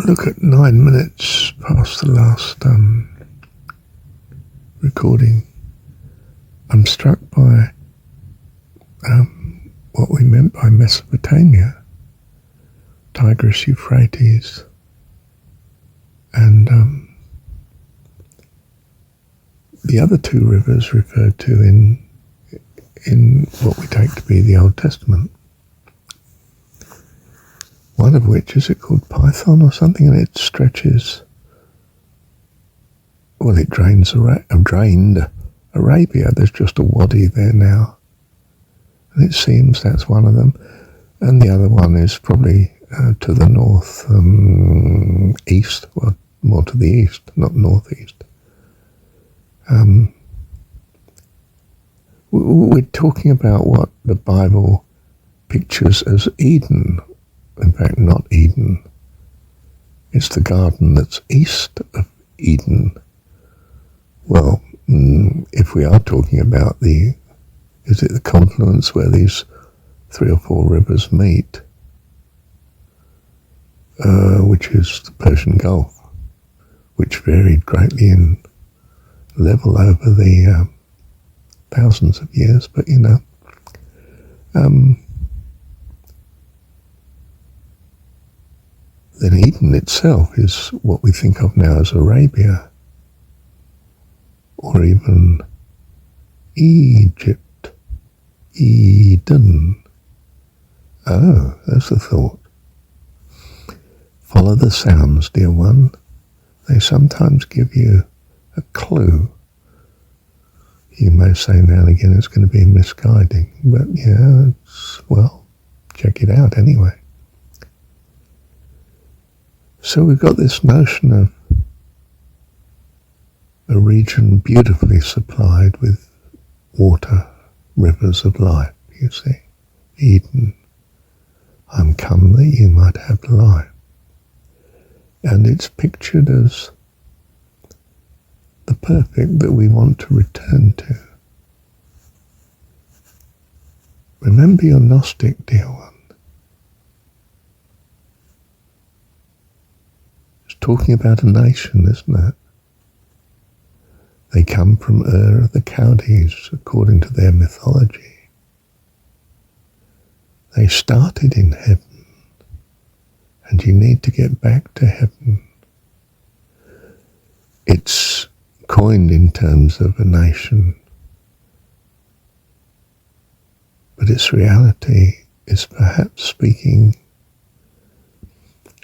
look at 9 minutes past the last recording. I'm struck by what we meant by Mesopotamia, Tigris, Euphrates, and the other two rivers referred to in what we take to be the Old Testament. One of which, is it called Python or something, and it stretches, well, it drained Arabia. There's just a wadi there now, and it seems that's one of them. And the other one is probably to the north, east, well, more to the east, not northeast. We're talking about what the Bible pictures as Eden. In fact, not Eden. It's the garden that's east of Eden. Well, if we are talking about is it the confluence where these 3 or 4 rivers meet, which is the Persian Gulf, which varied greatly in level over the thousands of years, but then Eden itself is what we think of now as Arabia, or even Egypt, Eden. Oh, there's the thought. Follow the sounds, dear one. They sometimes give you a clue. You may say now and again it's going to be misguiding, but yeah, well, check it out anyway. So we've got this notion of a region beautifully supplied with water, rivers of life, you see. Eden, I'm come that you might have life. And it's pictured as the perfect that we want to return to. Remember your Gnostic, dear one. It's talking about a nation, isn't it? They come from Ur of the Chaldees, according to their mythology. They started in heaven, and you need to get back to heaven. It's coined in terms of a nation, but its reality is perhaps speaking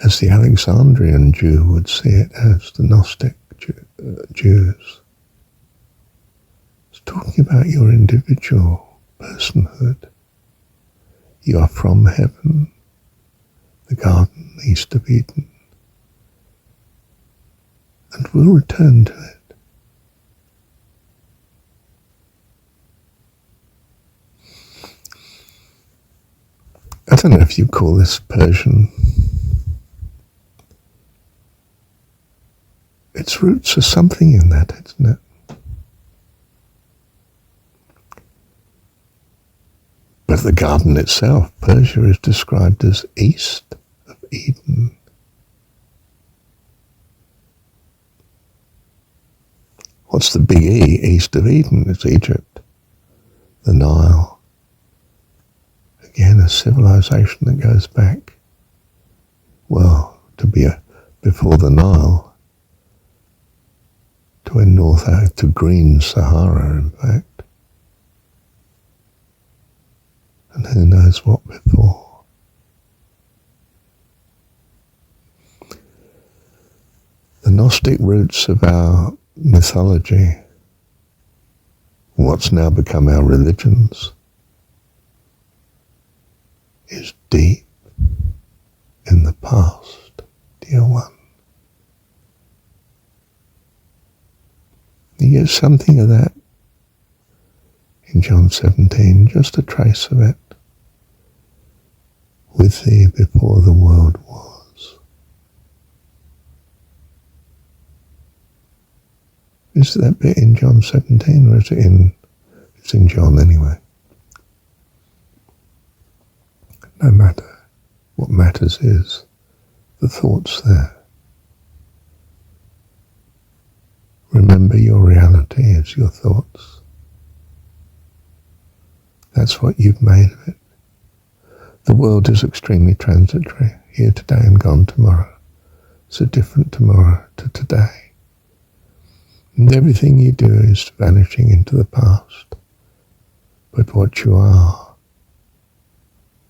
as the Alexandrian Jew would see it, as the Gnostic Jews. It's talking about your individual personhood. You are from heaven, the garden east of Eden, and we'll return to it. I don't know if you call this Persian. Its roots are something in that, isn't it? But the garden itself, Persia, is described as east of Eden. What's the big E? East of Eden is Egypt, the Nile. Again, a civilization that goes back, well, to be before the Nile, to in to green Sahara, in fact. And who knows what before. The Gnostic roots of our mythology, what's now become our religions, is deep in the past, dear one. You get something of that in John 17, just a trace of it. With thee before the world was. Is that bit in John 17, or is it it's in John anyway? No matter. What matters is the thoughts there. Remember, your reality is your thoughts. That's what you've made of it. The world is extremely transitory, here today and gone tomorrow. It's a different tomorrow to today. And everything you do is vanishing into the past. But what you are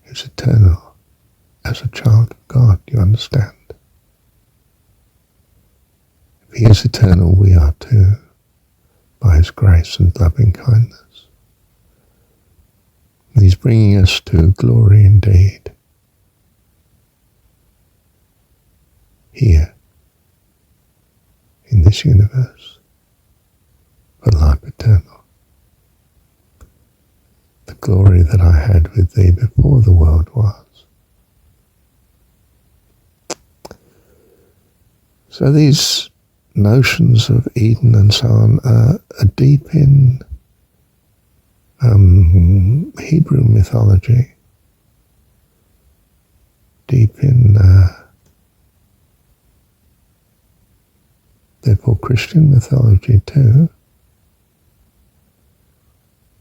is eternal. As a child of God, you understand. If he is eternal, we are too, by his grace and loving kindness. And he's bringing us to glory indeed. Here, in this universe, for life eternal. The glory that I had with thee before the world was. So these notions of Eden and so on are deep in Hebrew mythology, deep in therefore Christian mythology too,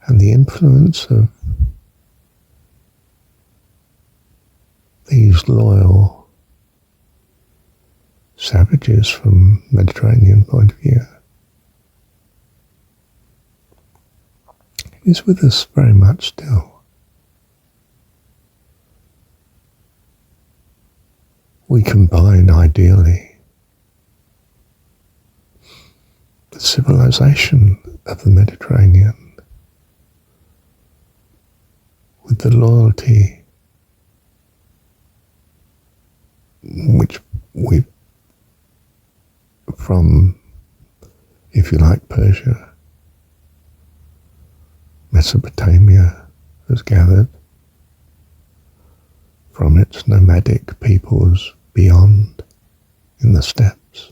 and the influence of these loyal savages from Mediterranean point of view is with us very much still. We combine ideally the civilization of the Mediterranean with the loyalty which we, from, if you like, Persia, Mesopotamia has gathered from its nomadic peoples beyond in the steppes.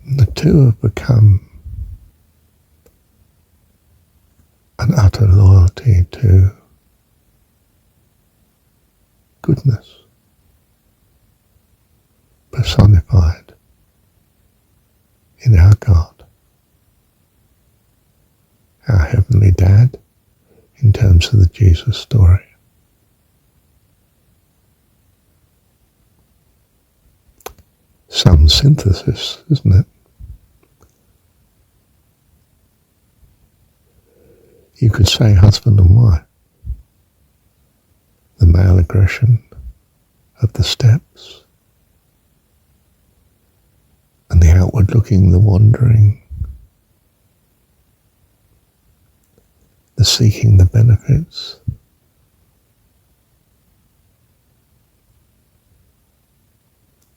And the two have become an utter loyalty to goodness, personified in our God. Our Heavenly Dad, in terms of the Jesus story. Some synthesis, isn't it? You could say husband and wife. The male aggression of the steppes and the outward looking, the wandering, the seeking the benefits,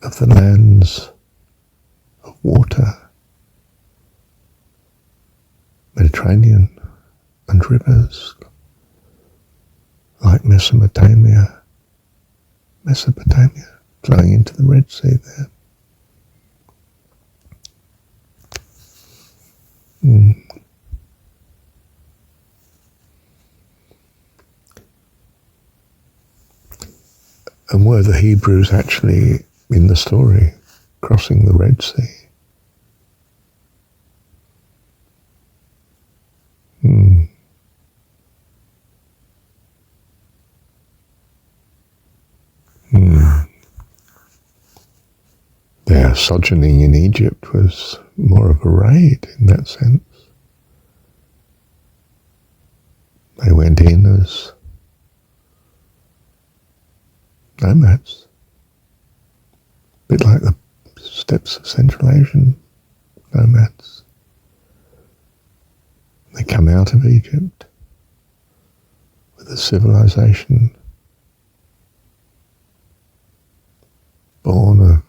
of the lands of water, Mediterranean and rivers like Mesopotamia, flowing into the Red Sea there. And were the Hebrews actually in the story crossing the Red Sea? Their sojourning in Egypt was more of a raid in that sense. They went in as nomads, a bit like the steppes of Central Asian nomads. They come out of Egypt with a civilization born of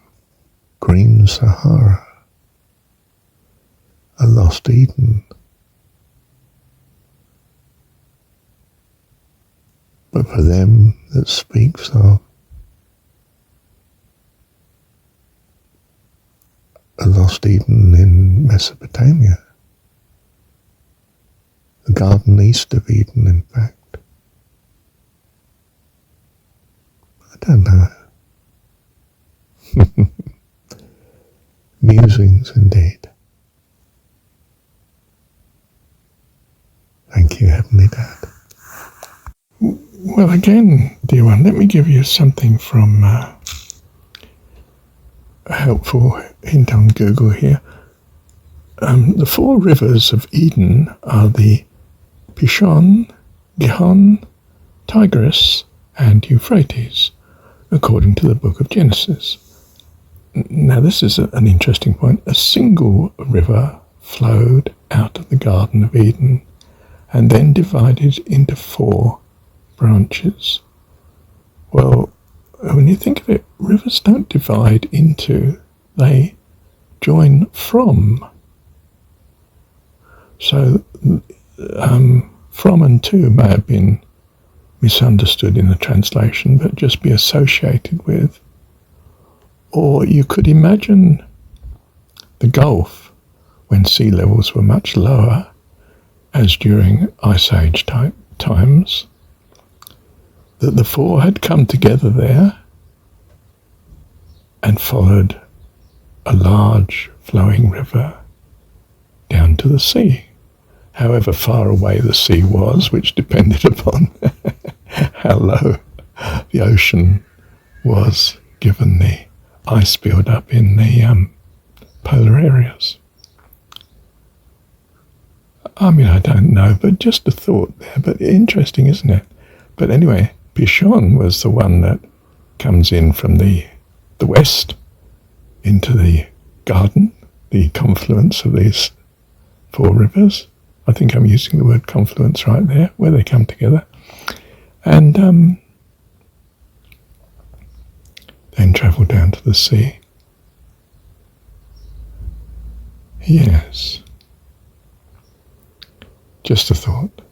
green Sahara, a lost Eden. But for them that speaks of a lost Eden in Mesopotamia, the garden east of Eden, in fact. I don't know. myoozingz indeed. Thank you, Heavenly Dad. Well, again, dear one, let me give you something from a helpful hint on Google here. The 4 rivers of Eden are the Pishon, Gihon, Tigris, and Euphrates, according to the book of Genesis. Now, this is an interesting point. A single river flowed out of the Garden of Eden and then divided into 4 branches. Well, when you think of it, rivers don't divide into, they join from. So, from and to may have been misunderstood in the translation, but just be associated with. Or you could imagine the Gulf, when sea levels were much lower, as during Ice Age times, that the 4 had come together there and followed a large flowing river down to the sea, however far away the sea was, which depended upon how low the ocean was, given the ice build-up in the polar areas. I mean, I don't know, but just a thought there. But interesting, isn't it? But anyway, Pishon was the one that comes in from the west into the garden, the confluence of these 4 rivers. I think I'm using the word confluence right there, where they come together. And then travel down to the sea. Yes. Just a thought.